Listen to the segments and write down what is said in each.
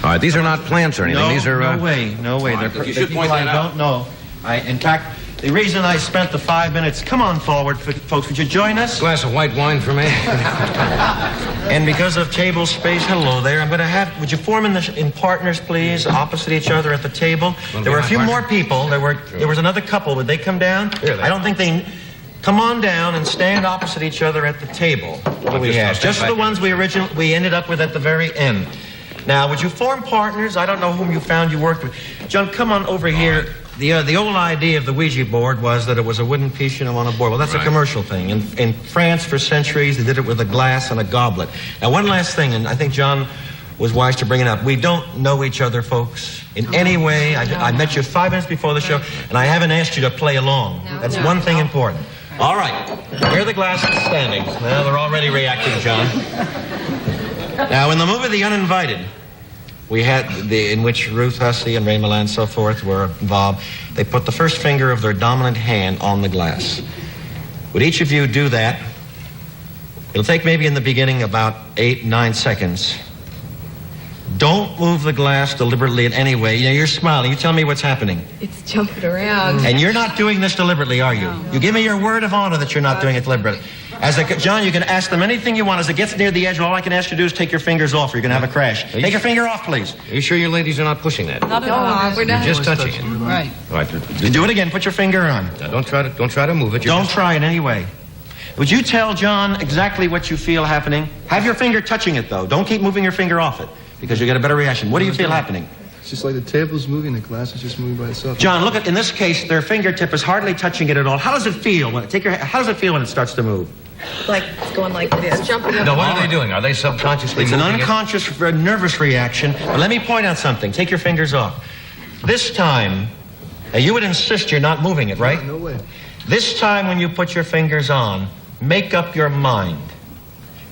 All right, these are not plants or anything. No, these are... no way. They're you should point that out. I don't know. In fact, the reason I spent the 5 minutes... Come on forward, folks. Would you join us? Glass of white wine for me. And because of table space, hello there. I'm going to have... Would you form in partners, please, opposite each other at the table? There were a few more people. There was another couple. Would they come down? Really? I don't think they... Come on down and stand opposite each other at the table. What do we have? Just the ones we ended up with at the very end. Now, would you form partners? I don't know whom you found you worked with. John, come on over here. The old idea of the Ouija board was that it was a wooden piece, on a board. Well, that's a commercial thing. In France, for centuries, they did it with a glass and a goblet. Now, one last thing, and I think John was wise to bring it up. We don't know each other, folks, in any way. I met you 5 minutes before the show, and I haven't asked you to play along. That's one thing important. All right. Here are the glasses standing. Well, they're already reacting, John. Now, in the movie The Uninvited, we had in which Ruth Hussey and Ray Milland and so forth were involved. They put the first finger of their dominant hand on the glass. Would each of you do that? It'll take maybe in the beginning about 8, 9 seconds. Don't move the glass deliberately in any way. You're smiling. You tell me what's happening. It's jumping around. And you're not doing this deliberately, are you? No. You give me your word of honor that you're not doing it deliberately. John, you can ask them anything you want. As it gets near the edge, all I can ask you to do is take your fingers off or you're going to have a crash. Take your finger off, please. Are you sure your ladies are not pushing that? Not at all. We're not. You're just touching it. Right. All right. Do it again. Put your finger on. Now, don't try to move it. Don't try in any way. Would you tell John exactly what you feel happening? Have your finger touching it, though. Don't keep moving your finger off it, because you get a better reaction. What do you feel happening? It's just like the table's moving, the glass is just moving by itself. John, look at, in this case, their fingertip is hardly touching it at all. How does it feel when how does it feel when it starts to move? Like it's going like this. It's jumping up. No, what are they doing? Are they subconsciously It's moving an unconscious, nervous reaction. But let me point out something. Take your fingers off. This time, you would insist you're not moving it, right? No way. This time when you put your fingers on, make up your mind.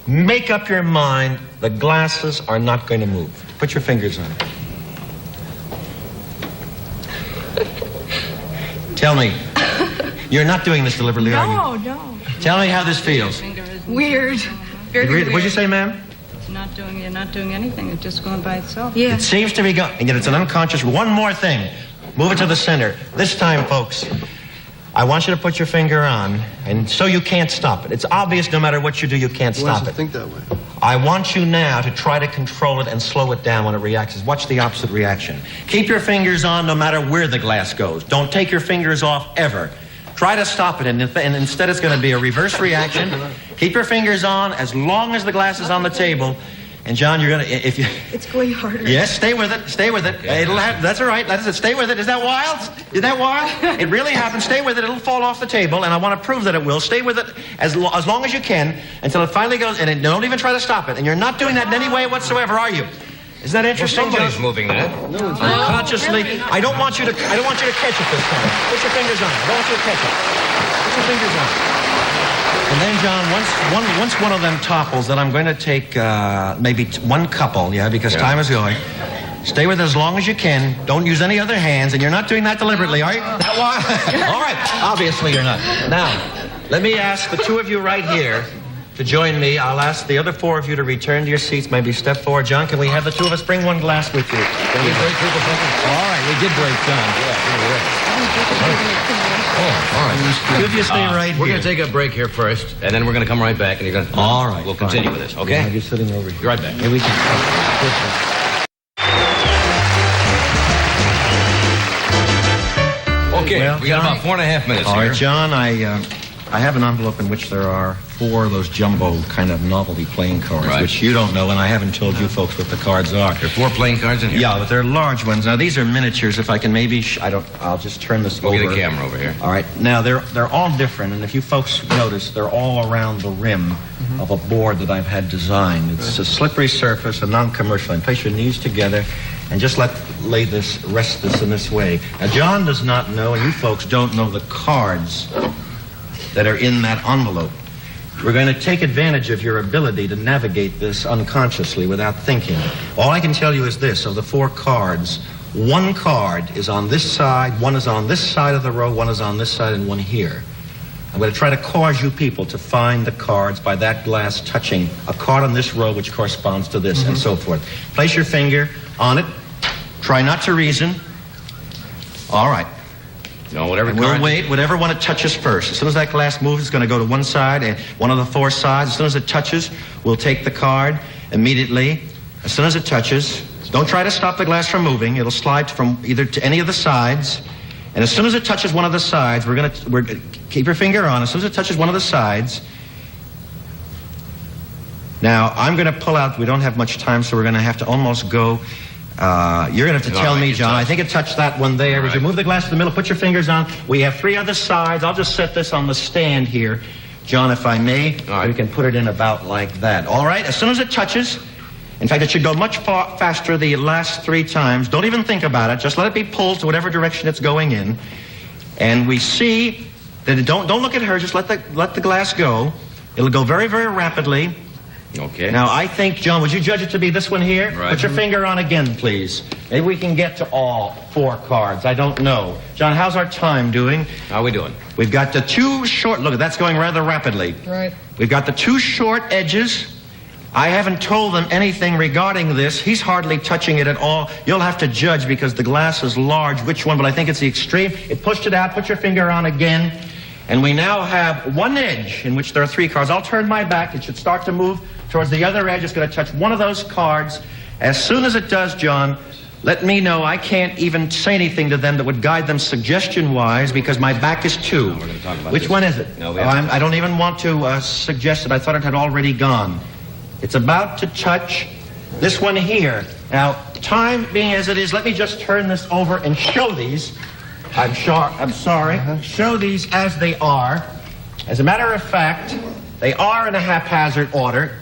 Make up your mind. The glasses are not going to move. Put your fingers on. Tell me. You're not doing this deliberately, are you? No. Tell me how this feels. Weird. Very weird. What'd you say, ma'am? You're not doing anything. It's just going by itself. Yeah. It seems to be going, and yet it's an unconscious. One more thing. Move it to the center. This time, folks, I want you to put your finger on, and so you can't stop it. It's obvious no matter what you do, you can't stop it. Think that way. I want you now to try to control it and slow it down when it reacts. Watch the opposite reaction. Keep your fingers on no matter where the glass goes. Don't take your fingers off ever. Try to stop it, and instead it's going to be a reverse reaction. Keep your fingers on as long as the glass is on the table. And John, you're going to, if you... It's going harder. Yes, stay with it. Stay with it. It'll have, that's all right. That's it. Stay with it. Is that wild? Is that wild? It really happens. Stay with it. It'll fall off the table, and I want to prove that it will. Stay with it as long as you can until it finally goes, and don't even try to stop it. And you're not doing that in any way whatsoever, are you? Isn't that interesting, well, somebody's John? moving that. No, it's Unconsciously. I don't want you to catch it this time. Put your fingers on it. I don't want you to catch it. Put your fingers on it. And then, John, once one of them topples, then I'm going to take maybe one couple, because time is going. Stay with it as long as you can. Don't use any other hands, and you're not doing that deliberately, are you? All right. Obviously you're not. Now, let me ask the two of you right here to join me. I'll ask the other four of you to return to your seats, maybe step forward. John, can we have the two of us bring one glass with you? Did we break through the second? All right, we did break, John. All right. Two of you stay right here. We're going to take a break here first, and then we're going to come right back, and you're going to... All right. We'll continue with this, okay? You're sitting over here. Be right back. Here we go. Okay, well, we got about 4.5 minutes all here. All right, John, I have an envelope in which there are 4 of those jumbo kind of novelty playing cards, which you don't know, and I haven't told you folks what the cards are. There are 4 playing cards in here? Yeah, but they're large ones. Now, these are miniatures. If I can maybe... I'll just turn this over. We'll get a camera over here. All right. Now, they're all different, and if you folks notice, they're all around the rim of a board that I've had designed. It's a slippery surface, a non-commercial. And place your knees together and just rest this in this way. Now, John does not know, and you folks don't know the cards that are in that envelope. We're going to take advantage of your ability to navigate this unconsciously without thinking. All I can tell you is this: of the 4 cards, 1 card is on this side, 1 is on this side of the row, 1 is on this side, and 1 here. I'm going to try to cause you people to find the cards by that glass touching a card on this row which corresponds to this, and so forth. Place your finger on it. Try not to reason. All right. No, whatever And we'll card. wait, whatever one it touches first. As soon as that glass moves, it's going to go to one side and one of the four sides. As soon as it touches, we'll take the card immediately. As soon as it touches, don't try to stop the glass from moving. It'll slide from either to any of the sides. And as soon as it touches one of the sides, we're going to keep your finger on. As soon as it touches one of the sides. Now, I'm going to pull out. We don't have much time, so we're going to have to almost go. You're going to have to tell me, John. I think it touched that one there. Would you move the glass to the middle? Put your fingers on. We have three other sides. I'll just set this on the stand here, John, if I may. All right. We can put it in about like that. All right. As soon as it touches, in fact, it should go much faster the last three times. Don't even think about it. Just let it be pulled to whatever direction it's going in. And we see that don't look at her. Just let the glass go. It'll go very, very rapidly. Okay. Now, I think, John, would you judge it to be this one here? Right. Put your finger on again, please. Maybe we can get to all four cards. I don't know. John, how's our time doing? How are we doing? We've got the two short... Look, that's going rather rapidly. Right. We've got the two short edges. I haven't told them anything regarding this. He's hardly touching it at all. You'll have to judge because the glass is large which one, but I think it's the extreme. It pushed it out. Put your finger on again. And we now have one edge in which there are three cards. I'll turn my back. It should start to move towards the other edge. It's going to touch one of those cards. As soon as it does, John, let me know. I can't even say anything to them that would guide them suggestion-wise because my back is to. No, we're going to talk about Which this. one is it? No, we have to- I don't even want to suggest it. I thought it had already gone. It's about to touch this one here. Now, time being as it is, let me just turn this over and show these. I'm sorry. Show these as they are. As a matter of fact, they are in a haphazard order.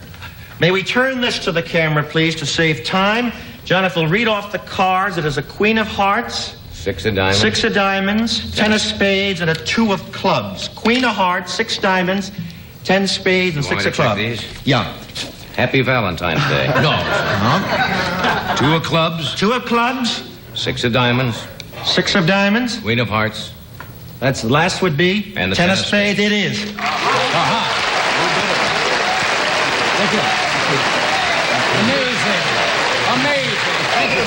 May we turn this to the camera, please, to save time. John, if we'll read off the cards, it is a Queen of Hearts, Six of diamonds. Six of Diamonds, Ten of Spades, and a Two of Clubs. Queen of Hearts, Six Diamonds, 10 Spades, and You want 6 me of to check Clubs. these? Yeah. Happy Valentine's Day. No. Two of clubs. Two of Clubs, Six of diamonds. 6 of Diamonds. Queen of hearts. That's the last would be. And the 10 of Ten of Spades. It is. Amazing. Amazing. Thank you.